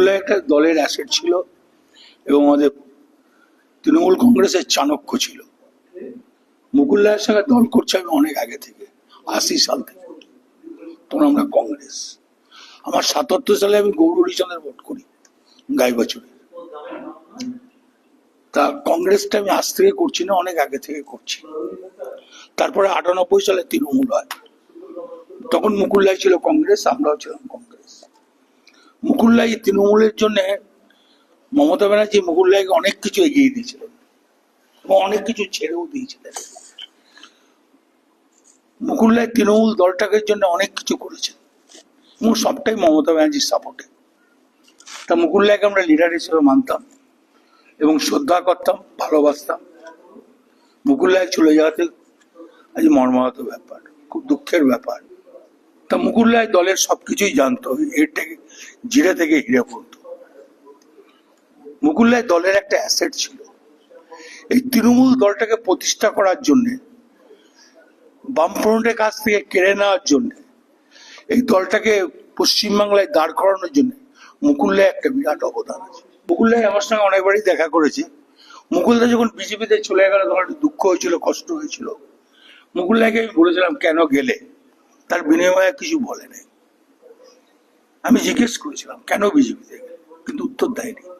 মুকুলরায় একটা দলের অ্যাসেট ছিল এবং আমাদের তৃণমূল কংগ্রেসের চাণক্য ছিল। মুকুলরায়ের সঙ্গে দল করছে আমি অনেক আগে থেকে, ৮০ সাল থেকে, তখন আমরা কংগ্রেস। আমার ৭৭ সালে আমি গৌরহরিচন্দ্রের ভোট করি গাইবাছড়ে। তা কংগ্রেসটা আমি আজ থেকে করছি না, অনেক আগে থেকে করছি। তারপরে ৯৮ সালে তৃণমূল হয়, তখন মুকুলরায় ছিল কংগ্রেস, আমরাও ছিলাম কংগ্রেস। মুকুলরায় তৃণমূলের জন্য মমতা ব্যানার্জি মুকুলরায়কে অনেক কিছু এগিয়ে দিয়েছিলেন এবং অনেক কিছু ছেড়েও দিয়েছিলেন। মুকুলরায় তৃণমূল দলটাকে জন্য অনেক কিছু করেছেন এবং সবটাই মমতা ব্যানার্জির সাপোর্টে। তা মুকুলরায়কে আমরা লিডার হিসেবে মানতাম এবং শ্রদ্ধা করতাম, ভালোবাসতাম। মুকুলরায় চলে যাওয়াতে আজ মর্মাহত ব্যাপার, খুব দুঃখের ব্যাপার। তা মুকুলরায় দলের সবকিছুই জানতো, এর থেকে জিরে থেকে হিরে পড়তো। মুকুলরায় দলের একটা অ্যাসেট ছিল। এই তৃণমূল দলটাকে প্রতিষ্ঠা করার জন্য, বামফ্রন্টের কাছ থেকে কেড়ে নেওয়ার জন্য, এই দলটাকে পশ্চিমবাংলায় দাঁড় করানোর জন্য মুকুলরায় একটা বিরাট অবদান আছে। মুকুলরায় আমার সঙ্গে অনেকবারই দেখা করেছে। মুকুলদা যখন বিজেপিতে চলে গেল তখন একটু দুঃখ হয়েছিল, কষ্ট হয়েছিল। মুকুলরায়কে আমি বলেছিলাম কেন গেলে, তার বিনিময়ে কিছু বলে নাই। আমি জিজ্ঞেস করেছিলাম কেন বিজেপিতে গেলে, কিন্তু উত্তর দেয়নি।